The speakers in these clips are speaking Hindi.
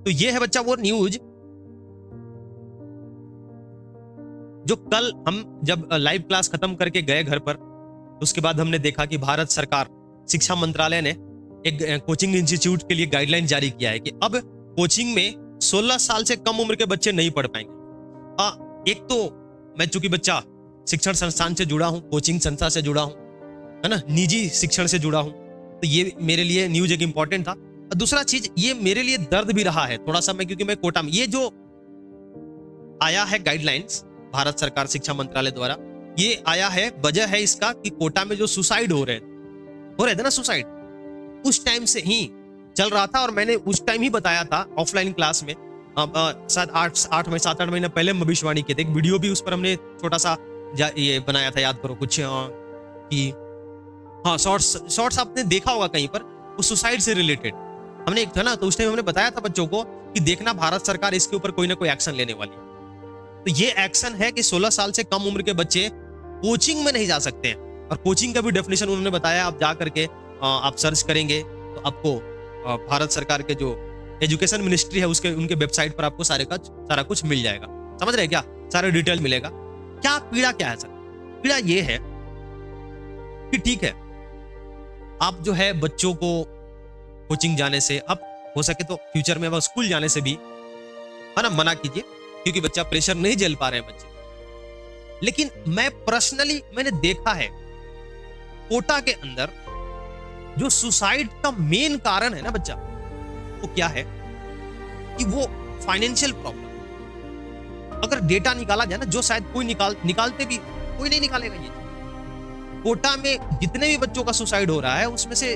तो ये है बच्चा वो न्यूज जो कल हम जब लाइव क्लास खत्म करके गए घर पर, उसके बाद हमने देखा कि भारत सरकार शिक्षा मंत्रालय ने एक कोचिंग इंस्टीट्यूट के लिए गाइडलाइन जारी किया है कि अब कोचिंग में 16 साल से कम उम्र के बच्चे नहीं पढ़ पाएंगे। एक तो मैं चूंकि बच्चा शिक्षण संस्थान से जुड़ा हूं, कोचिंग संस्था से जुड़ा हूं, है ना, निजी शिक्षण से जुड़ा हूं, तो ये मेरे लिए न्यूज एक इंपॉर्टेंट था। और दूसरा चीज, ये मेरे लिए दर्द भी रहा है थोड़ा सा, मैं क्योंकि मैं कोटा में, ये जो आया है गाइडलाइंस भारत सरकार शिक्षा मंत्रालय द्वारा, ये आया है, वजह है इसका कि कोटा में जो सुसाइड हो रहे थे ना, सुसाइड उस टाइम से ही चल रहा था। और मैंने उस टाइम ही बताया था ऑफलाइन क्लास में, सात आठ महीने पहले भविष्यवाणी किए थे, एक वीडियो भी उस पर हमने छोटा सा ये बनाया था, याद करो कुछ कि हाँ, शॉर्ट्स आपने देखा होगा कहीं पर, वो सुसाइड से रिलेटेड हमने एक था ना, तो उस टाइम हमने बताया था बच्चों को कि देखना भारत सरकार इसके ऊपर कोई ना कोई एक्शन लेने वाली है। तो ये एक्शन है कि 16 साल से कम उम्र के बच्चे कोचिंग में नहीं जा सकते हैं। और कोचिंग का भी डेफिनेशन उन्होंने बताया, आप जा करके आप सर्च करेंगे तो आपको भारत सरकार के जो एजुकेशन मिनिस्ट्री है उसके उनके वेबसाइट पर आपको सारा कुछ मिल जाएगा। समझ रहे क्या, सारा डिटेल मिलेगा। क्या पीड़ा क्या है सर? पीड़ा ये है कि ठीक है, आप जो है बच्चों को कोचिंग जाने से, अब हो सके तो फ्यूचर में स्कूल जाने से भी, है ना, मना कीजिए, क्योंकि बच्चा प्रेशर नहीं झेल पा रहे हैं बच्चे। लेकिन मैं पर्सनली मैंने देखा है कोटा के अंदर जो सुसाइड का मेन कारण है ना बच्चा, वो क्या है कि वो फाइनेंशियल प्रॉब्लम। अगर डेटा निकाला जाए ना, जो शायद कोई निकालते भी कोई नहीं निकालेगा, ये कोटा में जितने भी बच्चों का सुसाइड हो रहा है उसमें से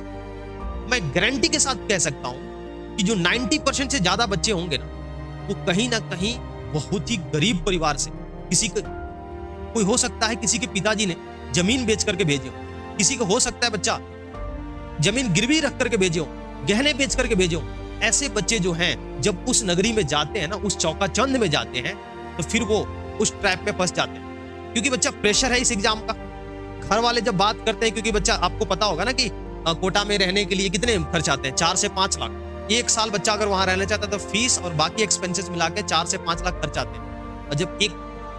मैं गारंटी के साथ कह सकता हूं कि जो 90% से ज्यादा बच्चे होंगे ना, वो कहीं ना कहीं बहुत ही गरीब परिवार से, किसी का कोई हो सकता है किसी के पिताजी ने जमीन बेच करके भेजे हो, किसी को हो सकता है बच्चा जमीन गिरवी रख करके भेजे हो, गहने बेच करके भेजे हो। ऐसे बच्चे जो हैं जब उस नगरी में जाते हैं ना, उस चौकाचंद में जाते हैं, तो फिर वो उस ट्रैप में फंस जाते हैं, क्योंकि बच्चा प्रेशर है इस एग्जाम का। घर वाले जब बात करते हैं, क्योंकि बच्चा आपको पता होगा ना कि कोटा में रहने के लिए कितने खर्च आते हैं, 4 से 5 लाख। एक साल बच्चा अगर वहां रहना चाहता है तो फीस और बाकी एक्सपेंसेस मिला के 4 से 5 लाख खर्च आते हैं। और जब एक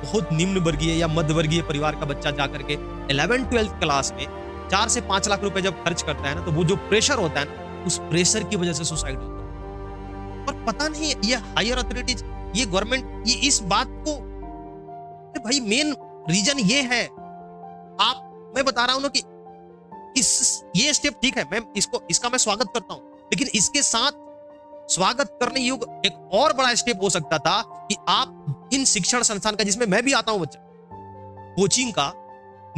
बहुत निम्न वर्गीय या मध्य वर्गीय परिवार का बच्चा जाकर के 11th-12th क्लास में 4 से 5 लाख रुपए जब खर्च करता है ना, तो वो जो प्रेशर होता है ना, उस प्रेशर की वजह से सुसाइड होता है। और पता नहीं ये हायर अथॉरिटीज, ये गवर्नमेंट, ये इस बात को, भाई मेन रीजन ये है, मैं बता रहा हूं ना कि ये स्टेप ठीक है, इसका मैं स्वागत करता हूं, लेकिन इसके साथ स्वागत करने योग्य एक और बड़ा स्टेप हो सकता था कि आप इन शिक्षण संस्थान का, जिसमें मैं भी आता हूं बच्चा, कोचिंग का,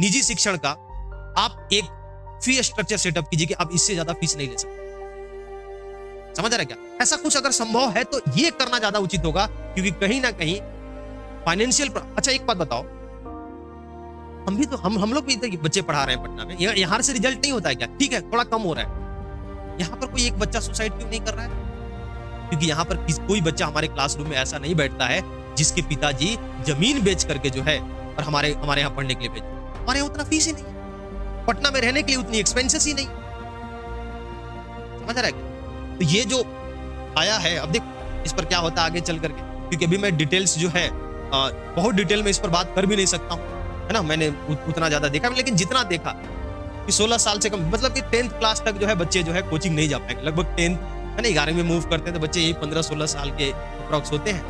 निजी शिक्षण का, आप एक फी स्ट्रक्चर सेटअप कीजिए कि आप इससे ज्यादा फीस नहीं ले सकते। समझ रहे क्या? ऐसा कुछ अगर संभव है तो ये करना ज्यादा उचित होगा, क्योंकि कहीं ना कहीं फाइनेंशियल। अच्छा एक बात बताओ, हम लोग भी इधर बच्चे पढ़ा रहे हैं पटना में, यहाँ से रिजल्ट नहीं होता है क्या? ठीक है, थोड़ा कम हो रहा है, यहाँ पर कोई एक बच्चा सुसाइड क्यों नहीं कर रहा है? क्योंकि यहाँ पर कोई बच्चा हमारे क्लासरूम में ऐसा नहीं बैठता है जिसके पिताजी जमीन बेच करके जो है और हमारे यहाँ पढ़ने के लिए भेजे। हमारे यहाँ उतना फीस ही नहीं, पटना में रहने के लिए उतनी एक्सपेंसेस ही नहीं। समझ रहा है? तो ये जो आया है, अब देख इस पर क्या होता है आगे चल करके, क्योंकि अभी मैं डिटेल्स जो है बहुत डिटेल में इस पर बात कर भी नहीं सकता हूँ, है ना। मैंने उतना ज्यादा देखा, लेकिन जितना देखा कि 16 साल से कम, मतलब कि 10th क्लास तक जो है बच्चे जो है कोचिंग नहीं जा पाएंगे। लगभग 10th, है ना, 11वीं में मूव करते हैं तो बच्चे यही 15-16 साल के अप्रॉक्स होते हैं।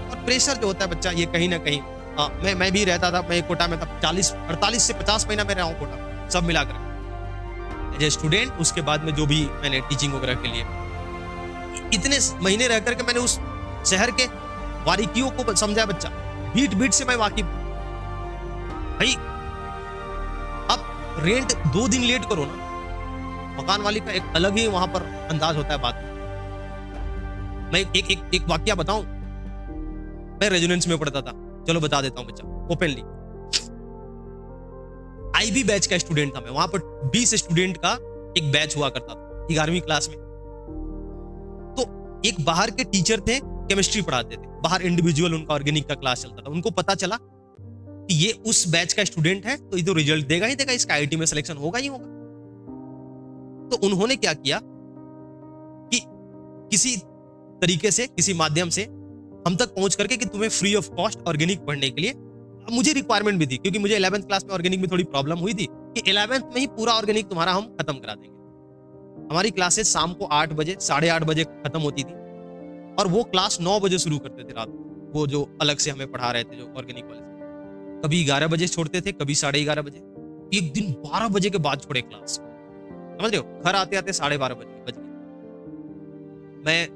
और प्रेशर जो होता है बच्चा, ये कहीं ना कहीं मैं भी रहता था, मैं कोटा में तब 48 से 50 महीना में रहा हूँ कोटा, सब मिलाकर एज ए स्टूडेंट। उसके बाद में जो भी मैंने टीचिंग वगैरह के लिए इतने महीने रह करके मैंने उस शहर के बारीकियों को समझा बच्चा, बीट से मैं वाकिफ। भाई अब रेंट 2 दिन लेट करो ना, मकान वाली का एक अलग ही वहां पर अंदाज होता है बात। मैं एक वाकया बताऊं, मैं रेजिडेंस में पढ़ता था, चलो बता देता हूं बच्चा ओपनली। आईबी बैच का स्टूडेंट था मैं, वहां पर 20 स्टूडेंट का एक बैच हुआ करता था 11वीं क्लास में। तो एक बाहर के टीचर थे, केमिस्ट्री पढ़ाते थे, बाहर इंडिविजुअल उनका ऑर्गेनिक का क्लास चलता था। उनको पता चला कि ये उस बैच का स्टूडेंट है तो ये तो रिजल्ट देगा ही देगा, इसका आईआईटी में सिलेक्शन होगा ही होगा। तो उन्होंने क्या किया कि किसी तरीके से किसी माध्यम से हम तक पहुंच करके कि तुम्हें फ्री ऑफ कॉस्ट ऑर्गेनिक पढ़ने के लिए। मुझे रिक्वायरमेंट भी थी क्योंकि मुझे 11th क्लास में ऑर्गेनिक में थोड़ी प्रॉब्लम हुई थी कि 11th में ही पूरा ऑर्गेनिक तुम्हारा हम खत्म करा देंगे। हमारी क्लासेस शाम को 8 बजे 8:30 बजे खत्म होती थी और वो क्लास 9 बजे शुरू करते थे रात को, वो जो अलग से हमें पढ़ा रहे थे जो ऑर्गेनिक वाले। कभी 11 बजे छोड़ते थे, कभी 11:30 बजे, एक दिन 12 बजे के बाद छोड़े क्लास, समझ रहे हो। घर आते आते 12:30 बज गए। मैं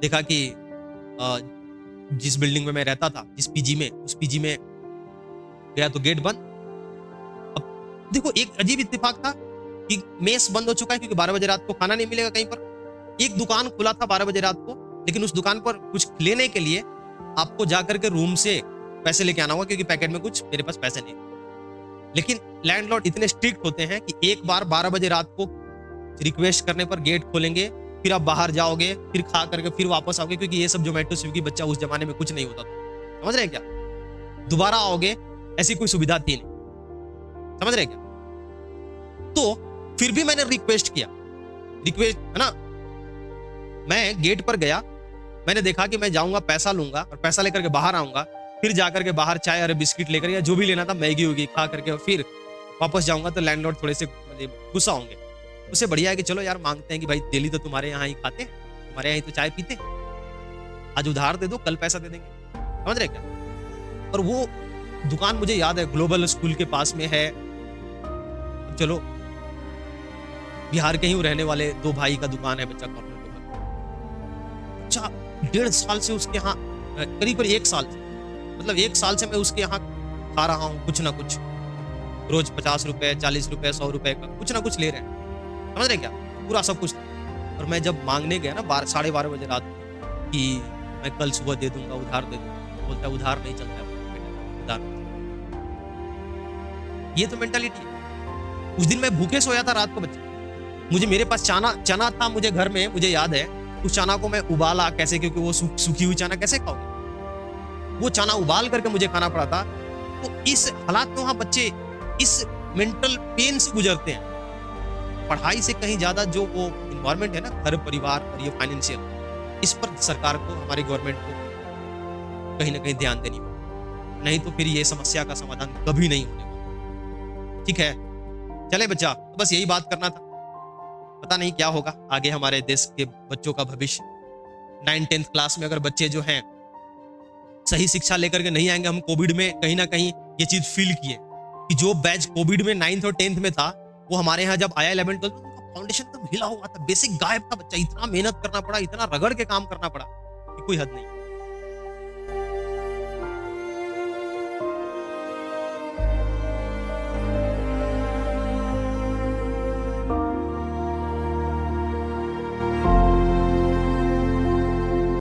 देखा कि जिस बिल्डिंग में मैं रहता था, जिस पीजी में, उस पीजी में गया तो गेट बंद। अब देखो एक अजीब इत्तेफाक था कि मेस बंद हो चुका है क्योंकि 12 बजे रात को खाना नहीं मिलेगा कहीं पर। एक दुकान खुला था 12 बजे रात को, लेकिन उस दुकान पर कुछ लेने के लिए आपको जाकर के रूम से पैसे लेके आना होगा क्योंकि पैकेट में कुछ मेरे पास पैसे नहीं। लेकिन लैंडलॉर्ड इतने स्ट्रिक्ट होते हैं कि एक बार 12 बजे रात को रिक्वेस्ट करने पर गेट खोलेंगे, फिर आप बाहर जाओगे, फिर खा करके फिर वापस आओगे, क्योंकि ये सब जोमेटो स्विगी बच्चा उस जमाने में कुछ नहीं होता था, समझ रहे हैं क्या। दोबारा आओगे ऐसी कोई सुविधा थी नहीं, समझ रहे हैं क्या। तो फिर भी मैंने रिक्वेस्ट किया, रिक्वेस्ट है ना। मैं गेट पर गया, मैंने देखा कि मैं जाऊंगा पैसा लूंगा और पैसा लेकर के बाहर आऊंगा, फिर जाकर के बाहर चाय और बिस्किट लेकर या जो भी लेना था मैगी होगी खा करके फिर वापस जाऊंगा। तो लैंडलॉर्ड थोड़े से गुस्सा होंगे। उससे बढ़िया है कि चलो यार मांगते हैं कि भाई डेली तो तुम्हारे यहाँ ही खाते, तुम्हारे यहाँ ही तो चाय पीते, आज उधार दे दो कल पैसा दे देंगे, समझ रहे क्या। और वो दुकान मुझे याद है ग्लोबल स्कूल के पास में है। चलो बिहार के ही रहने वाले 2 भाई का दुकान है, बच्चा कॉर्नर के ऊपर। अच्छा 1.5 साल से उसके यहाँ, करीब 1 साल से, मतलब 1 साल से मैं उसके यहाँ खा रहा हूँ कुछ ना कुछ, रोज 50 रुपए 40 रुपए 100 रुपए का कुछ ना कुछ ले रहे हैं, समझ रहे क्या, पूरा सब कुछ। और मैं जब मांगने गया ना 12:30 बजे रात कि मैं कल सुबह दे दूंगा, उधार दे दूंगा, बोलता है उधार नहीं चलता है बेटा, उधार नहीं चलता। ये तो मेंटालिटी है। उस दिन मैं भूखे सोया था रात को बच्चे, मुझे मेरे पास चना था मुझे घर में, मुझे याद है। उस चना को मैं उबाला कैसे, क्योंकि वो सूखी हुई चना कैसे खाओगे, वो चना उबाल करके मुझे खाना पड़ा था। तो इस हालात में वहां बच्चे इस मेंटल पेन से गुजरते हैं। पढ़ाई से कहीं ज्यादा जो वो इन्वायरमेंट है ना, घर परिवार और ये फाइनेंशियल, इस पर सरकार को, हमारी गवर्नमेंट को कहीं ना कहीं ध्यान देनी होगी, नहीं तो फिर ये समस्या का समाधान कभी नहीं होने वाला। ठीक है, चले बच्चा, बस यही बात करना था। पता नहीं क्या होगा आगे हमारे देश के बच्चों का भविष्य। 9th-10th क्लास में अगर बच्चे जो हैं सही शिक्षा लेकर के नहीं आएंगे, हम कोविड में कहीं ना कहीं ये चीज फील किए कि जो बैच कोविड में 9th और 10th में था, वो हमारे यहाँ जब आया 11th 12th, फाउंडेशन तो हिला हुआ था, बेसिक गायब था बच्चा। इतना मेहनत करना पड़ा, इतना रगड़ के काम करना पड़ा कि कोई हद नहीं।